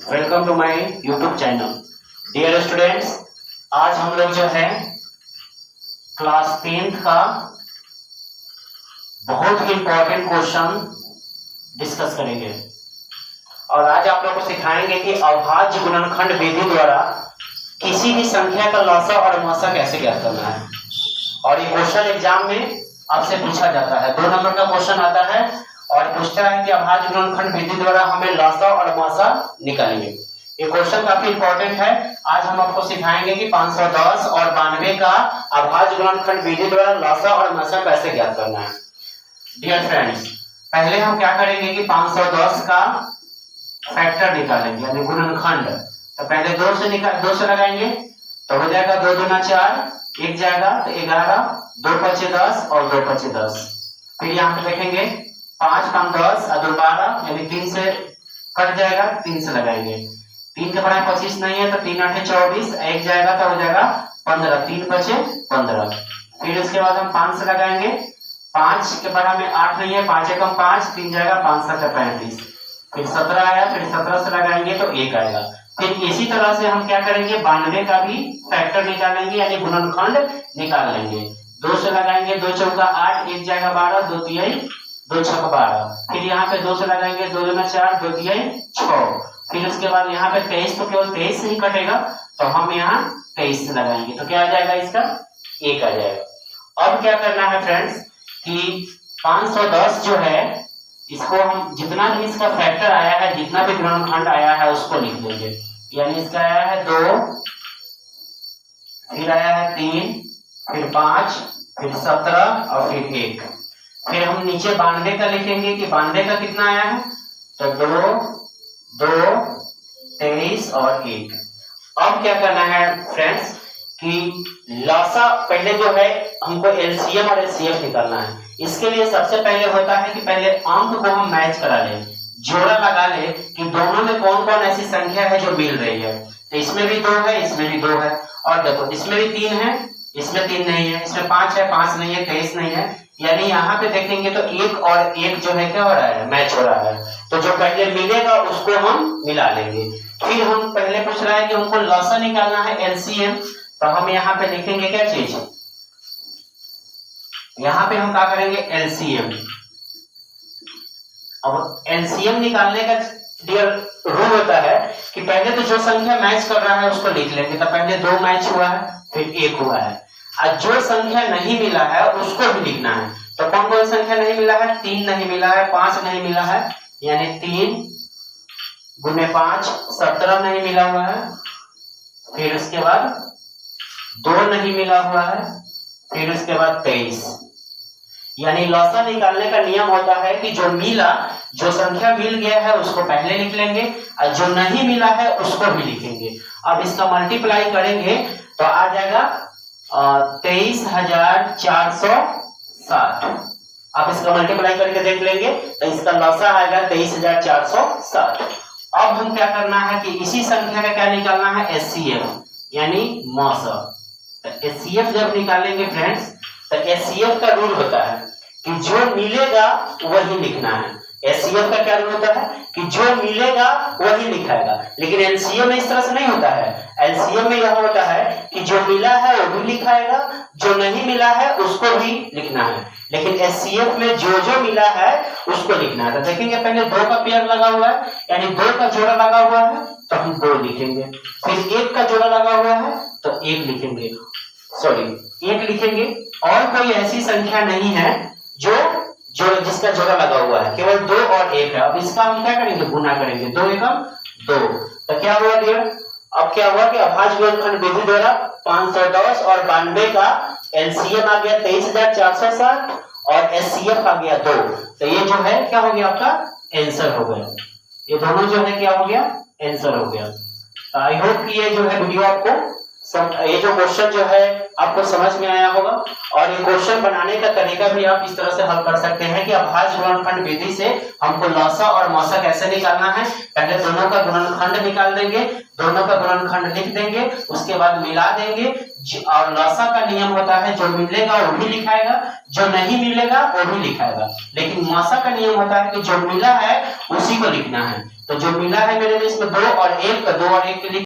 Welcome to my YouTube channel. Dear students, आज हम लोग जो है क्लास 10th का बहुत ही इंपॉर्टेंट क्वेश्चन डिस्कस करेंगे और आज आप लोग को सिखाएंगे कि अभाज्य गुणनखंड विधि द्वारा किसी भी संख्या का लसा और मसा कैसे ज्ञात करना है। और ये क्वेश्चन एग्जाम में आपसे पूछा जाता है, 2 नंबर का क्वेश्चन आता है और पूछता है कि अभाज्य गुणनखंड विधि द्वारा हमें लसा और मसा निकालेंगे। ये क्वेश्चन काफी इंपॉर्टेंट है। आज हम आपको सिखाएंगे कि 510 और 92 का अभाज्य गुणनखंड विधि द्वारा लसा और मसा कैसे ज्ञात करना है। डियर फ्रेंड्स, पहले हम क्या करेंगे कि 510 का फैक्टर निकालेंगे यानी गुणनखंड। तो पहले 2 से लगाएंगे तो हो जाएगा 2 दूना 4, 1 जाएगा तो 11, 2 पचे 10 और 2 पचे 10। फिर यहाँ पे देखेंगे 5 5 10 और 2 12 यानी 3 से कट जाएगा, 3 से लगाएंगे। 3 के बराबर 25 नहीं है तो 3 8 24, 1 जाएगा तो हो जाएगा 15, 3 बचे 15। फिर उसके बाद हम 5 से लगाएंगे, 5 के बराबर में 8 नहीं है, 5 एकम 5, 3 जाएगा, 5 7 35। फिर 17 आया, फिर 17 से लगाएंगे तो 1 आएगा। फिर इसी तरह से हम क्या करेंगे 92 का भी फैक्टर निकालेंगे यानी गुणनखंड निकाल लेंगे। 2 से लगाएंगे, 2 चौका 8, 1 जाएगा 12, 2 तिहाई 2 छक 12। फिर यहाँ पे 2 से लगाएंगे, 2 दूना 4, 2 तिहाई 6। फिर उसके बाद यहाँ पे 23 तो केवल 23 से ही कटेगा तो हम यहाँ 23 से लगाएंगे तो क्या आ जाएगा, इसका 1 आ जाएगा। अब क्या करना है फ्रेंड्स कि 510 जो है इसको हम जितना भी इसका फैक्टर आया है, जितना भी गुणनखंड आया है उसको लिख लेंगे। यानी इसका आया है 2, फिर आया है 3, फिर 5, फिर 17 और फिर 1। फिर हम नीचे 92 का लिखेंगे कि 92 का कितना आया है तो 2 2 23 और 1। अब क्या करना है फ्रेंड्स कि लसा पहले जो है हमको एलसीएम और एचसीएफ निकालना है। इसके लिए सबसे पहले होता है कि पहले अंक को हम मैच करा लें, जोड़ा लगा ले कि दोनों में कौन कौन ऐसी संख्या है जो मिल रही है। तो इसमें भी 2 है, इसमें भी 2 है और देखो इसमें भी 3 है, इसमें 3 नहीं है, इसमें 5 है, 5 नहीं है, 23 नहीं है। यानी यहाँ पे देखेंगे तो 1 और 1 जो है क्या हो रहा है, मैच हो रहा है। तो जो पहले मिलेगा उसको हम मिला लेंगे। फिर हम पहले पूछ रहा है कि हमको लसा निकालना है एलसीएम, तो हम यहाँ पे लिखेंगे क्या चीज, यहाँ पे हम क्या करेंगे एलसीएम। अब एलसीएम निकालने का डियर रूल होता है कि पहले तो जो संख्या मैच कर रहा है उसको लिख लेंगे। तो पहले 2 मैच हुआ है, फिर 1 हुआ है और जो संख्या नहीं मिला है उसको भी लिखना है। तो कौन कौन संख्या नहीं मिला है, 3 नहीं मिला है, 5 नहीं मिला है यानी 3 गुने 5 17 नहीं मिला हुआ है। फिर उसके बाद 2 नहीं मिला हुआ है, फिर उसके बाद 23। यानी लसा निकालने का नियम होता है कि जो मिला, जो संख्या मिल गया है उसको पहले लिख लेंगे और जो नहीं मिला है उसको भी लिखेंगे। अब इसका मल्टीप्लाई करेंगे तो आ जाएगा 23,460। आप इसका मल्टीप्लाई करके देख लेंगे तो इसका लसा आएगा 23,460। अब हम क्या करना है कि इसी संख्या का क्या निकालना है, एचसीएफ यानी मसा। एचसीएफ जब निकालेंगे फ्रेंड्स तो एचसीएफ का रूल होता है कि जो मिलेगा वही लिखना है। एचसीएफ का क्या रूल होता है कि जो मिलेगा वही लिखाएगा। लेकिन एलसीएम में इस तरह से नहीं होता है। एलसीएम में यह होता है कि जो मिला है वो भी लिखाएगा, जो नहीं मिला है उसको भी लिखना है। लेकिन एचसीएफ में जो जो मिला है उसको लिखना है। तो देखेंगे पहले 2 का पेयर लगा हुआ है यानी 2 का जोड़ा लगा हुआ है तो हम 2 लिखेंगे। फिर 1 का जोड़ा लगा हुआ है तो 1 लिखेंगे, 1 लिखेंगे। और कोई ऐसी संख्या नहीं है जो जिसका जोड़ा लगा हुआ है, केवल 2 और 1 है। अब इसका हम क्या करेंगे, गुना करेंगे, 2 एकम 2। तो क्या हुआ डियर, अब क्या हुआ कि अभाज्य गुणनखंड विधि द्वारा 510 और 92 का एलसीएम आ गया 23,460 और एचसीएफ आ गया 2। तो ये जो है क्या हो गया, आपका आंसर हो गया। ये दोनों जो है क्या हो गया, आंसर हो गया। आई होप कि ये जो है वीडियो आपको ये जो क्वेश्चन जो है आपको समझ में आया होगा। और ये क्वेश्चन बनाने का तरीका भी आप इस तरह से हल कर सकते हैं कि अभाज्य गुणनखंड विधि से हमको लसा और मसा कैसे निकालना है। पहले दोनों का गुणनखंड निकाल देंगे, दोनों का गुणनखंड लिख देंगे, उसके बाद मिला देंगे। और लसा का नियम होता है जो मिलेगा वो भी लिखाएगा, जो नहीं मिलेगा वो भी लिखाएगा। लेकिन मसा का नियम होता है कि जो मिला है उसी को लिखना है। तो जो मिला है मेरे में इसमें 2 और 1 का 2 और 1 के लिए